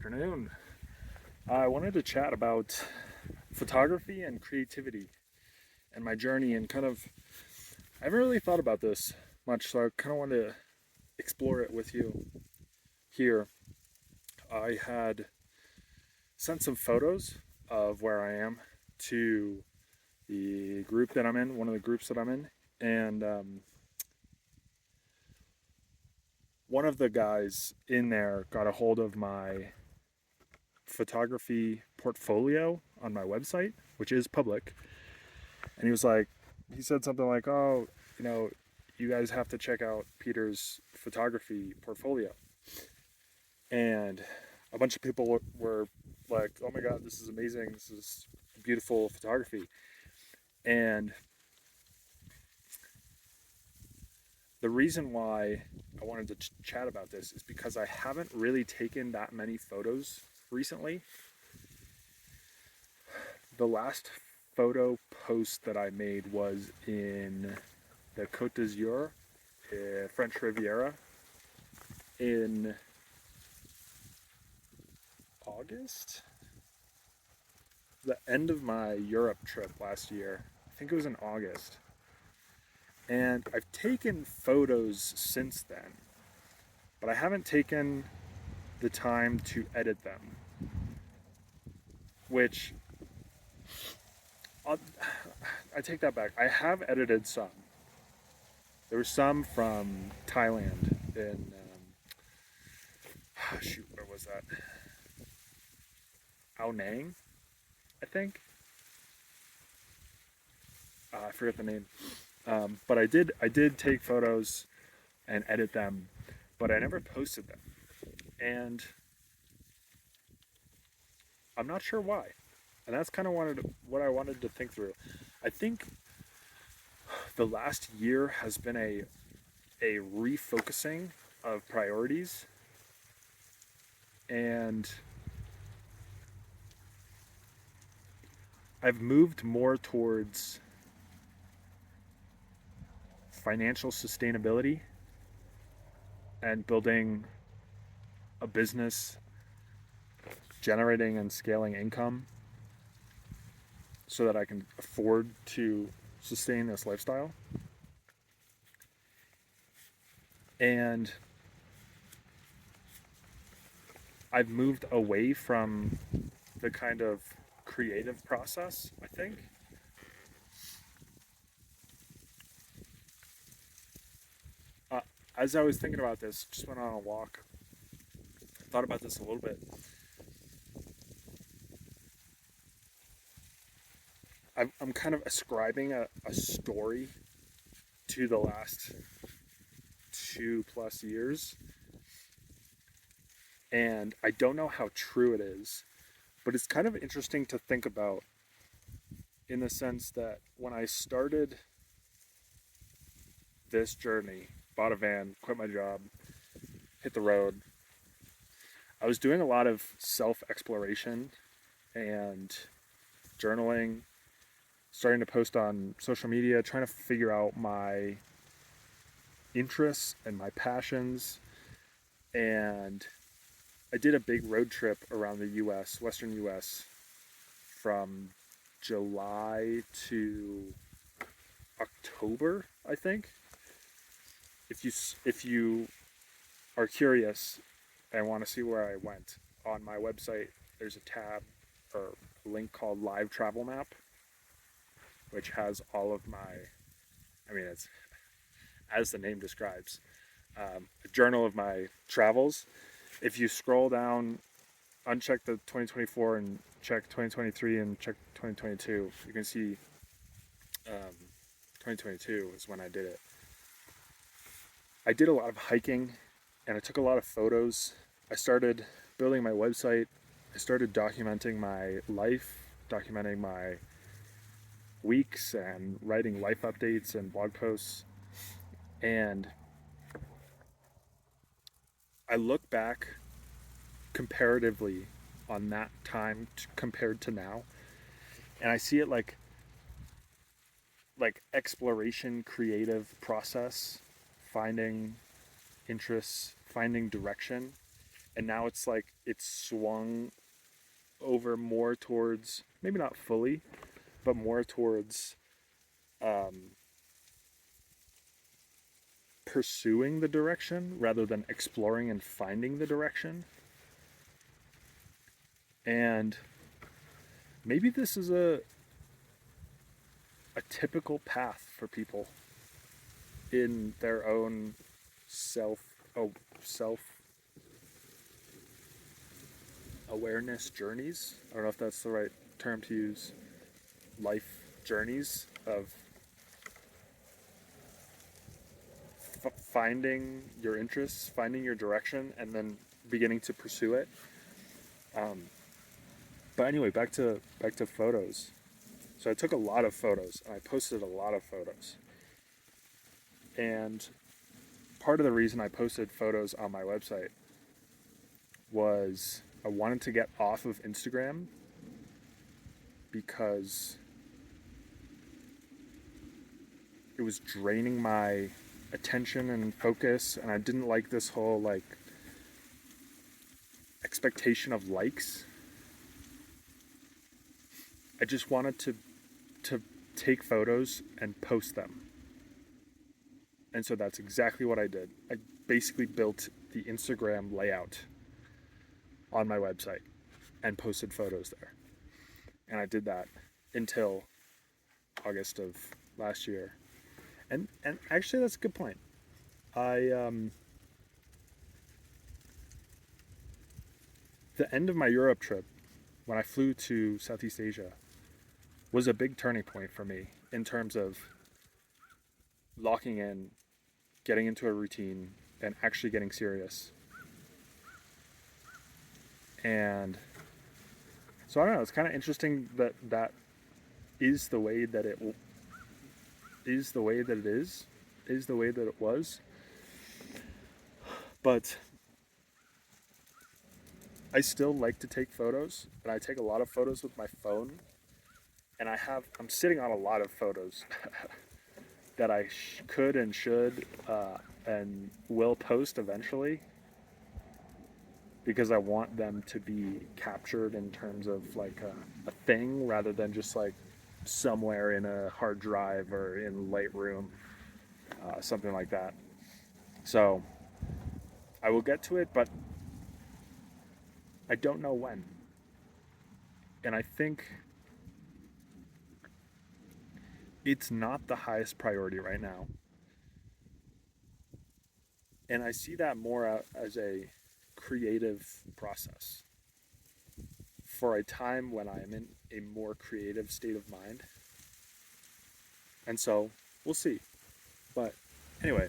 afternoon. I wanted to chat about photography and creativity and my journey and I haven't really thought about this much, so I kind of wanted to explore it with you here. I had sent some photos of where I am to the group that I'm in, one of the groups that I'm in, and one of the guys in there got a hold of my photography portfolio on my website, which is public. And he said something like, "Oh, you know, you guys have to check out Peter's photography portfolio." And a bunch of people were like, "Oh my God, this is amazing. This is beautiful photography." And the reason why I wanted to chat about this is because I haven't really taken that many photos recently. The last photo post that I made was in the Côte d'Azur, French Riviera, in August, the end of my Europe trip last year. I think it was in August. And I've taken photos since then, but I haven't taken the time to edit them, which I'll, I take that back. I have edited some. There were some from Thailand in, shoot, where was that? Ao Nang, I think. I forget the name. But I did take photos and edit them, but I never posted them. And I'm not sure why. And that's kind of what I wanted to think through. I think the last year has been a refocusing of priorities, and I've moved more towards financial sustainability and building a business, generating and scaling income so that I can afford to sustain this lifestyle. And I've moved away from the kind of creative process, I think. Uh, as I was thinking about this, just went on a walk, thought about this a little bit. I'm kind of ascribing a story to the last 2+ years, and I don't know how true it is, but it's kind of interesting to think about in the sense that when I started this journey, bought a van, quit my job, hit the road, I was doing a lot of self exploration and journaling, starting to post on social media, trying to figure out my interests and my passions. And I did a big road trip around the US, Western US, from July to October, I think. If you are curious and want to see where I went, on my website there's a tab or a link called Live Travel Map, which has all of it's as the name describes, a journal of my travels. If you scroll down, uncheck the 2024 and check 2023 and check 2022, you can see 2022 is when I did it. I did a lot of hiking and I took a lot of photos. I started building my website. I started documenting my life, documenting my weeks, and writing life updates and blog posts. And I look back comparatively on that time compared to now, and I see it like exploration, creative process, finding interests, finding direction, And now it's like it's swung over more towards, maybe not fully, but more towards um, pursuing the direction rather than exploring and finding the direction. And maybe this is a typical path for people in their own self self awareness journeys. I don't know if that's the right term to use. Life journeys of finding your interests, finding your direction, and then beginning to pursue it. Um, but anyway, back to photos. So I took a lot of photos and I posted a lot of photos. And part of the reason I posted photos on my website was I wanted to get off of Instagram because it was draining my attention and focus, and I didn't like this whole like expectation of likes. I just wanted to take photos and post them. And so that's exactly what I did. I basically built the Instagram layout on my website and posted photos there. And I did that until August of last year. And actually that's a good point. I the end of my Europe trip, when I flew to Southeast Asia, was a big turning point for me in terms of locking in, getting into a routine, and actually getting serious. And so I don't know, it's kind of interesting that that is the way that it is the way that it is the way that it was. But I still like to take photos, and I take a lot of photos with my phone. And I'm sitting on a lot of photos that I could and should and will post eventually, because I want them to be captured in terms of like a thing rather than just like somewhere in a hard drive or in Lightroom, something like that. So I will get to it, but I don't know when. And I think it's not the highest priority right now. And I see that more as a creative process for a time when I am in a more creative state of mind. And so we'll see. But anyway,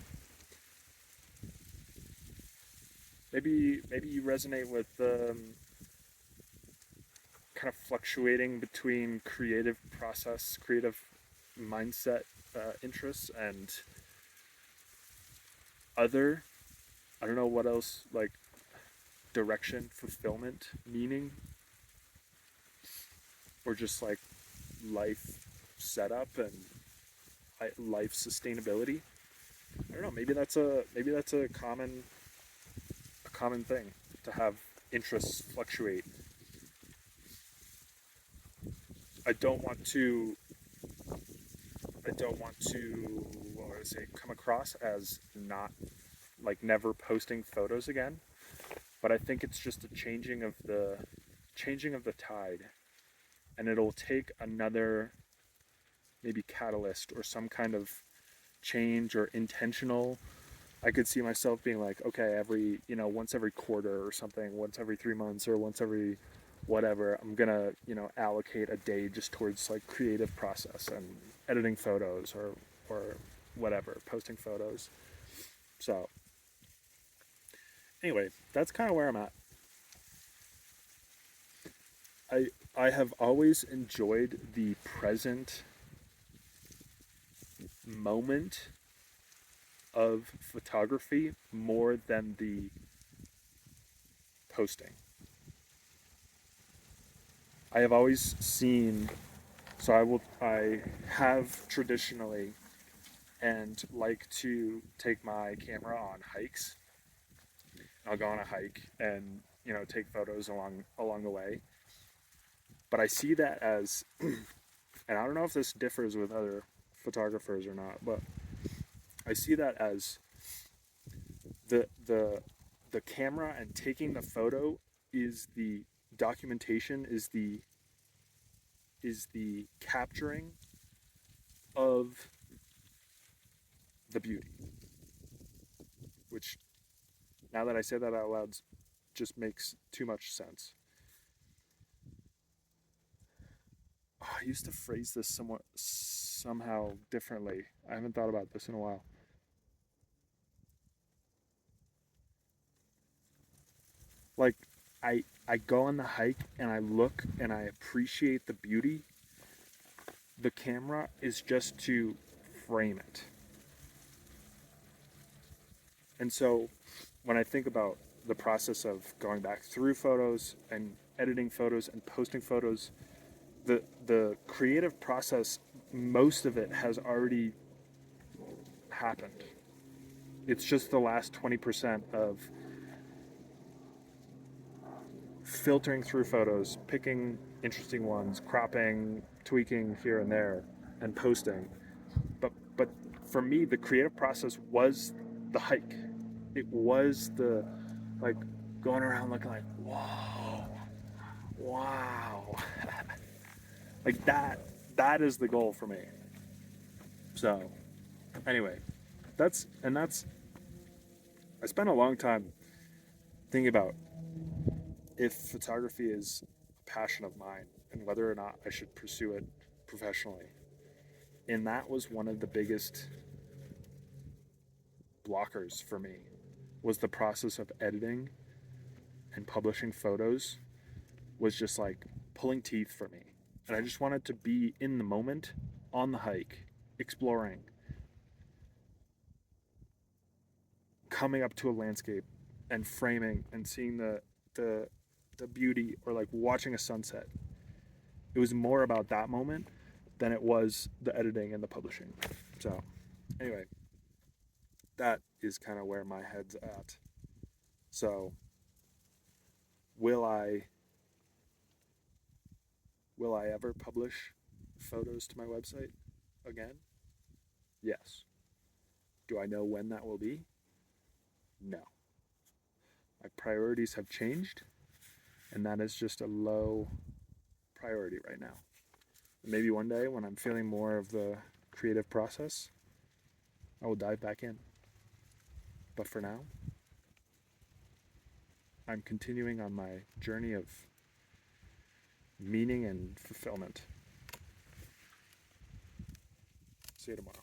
maybe you resonate with kind of fluctuating between creative process, creative mindset interests, and other, I don't know what else, like direction, fulfillment, meaning, or just like life setup and life sustainability. I don't know. Maybe that's a common thing to have interests fluctuate. I don't want to. I don't want to. What would I say? Come across as not like never posting photos again. But I think it's just a changing of the tide, and it'll take another maybe catalyst or some kind of change or intentional. I could see myself being like, okay, once every quarter or something, once every 3 months or once every whatever, I'm gonna, allocate a day just towards like creative process and editing photos or whatever, posting photos. So anyway, that's kind of where I'm at. I have always enjoyed the present moment of photography more than the posting. I have always seen, so I have traditionally and like to take my camera on hikes. I'll go on a hike and take photos along the way. But I see that as, and I don't know if this differs with other photographers or not, but I see that as the the the camera and taking the photo is the documentation, is the capturing of the beauty, which now that I say that out loud just makes too much sense. Oh, I used to phrase this somehow differently. I haven't thought about this in a while. Like I go on the hike and I look and I appreciate the beauty. The camera is just to frame it. And so when I think about the process of going back through photos and editing photos and posting photos, the creative process, most of it has already happened. It's just the last 20% of filtering through photos, picking interesting ones, cropping, tweaking here and there, and posting. But for me, the creative process was the hike. It was the like going around looking like, whoa, wow. Like that is the goal for me. So anyway, that's I spent a long time thinking about if photography is a passion of mine and whether or not I should pursue it professionally. And that was one of the biggest blockers for me, was the process of editing and publishing photos was just like pulling teeth for me. And I just wanted to be in the moment, on the hike, exploring, coming up to a landscape and framing and seeing the the beauty, or like watching a sunset. It was more about that moment than it was the editing and the publishing. So anyway, that is kind of where my head's at. So will I will I ever publish photos to my website again? Yes. Do I know when that will be? No. My priorities have changed, and that is just a low priority right now. Maybe one day when I'm feeling more of the creative process, I will dive back in. But for now, I'm continuing on my journey of meaning and fulfillment. See you tomorrow.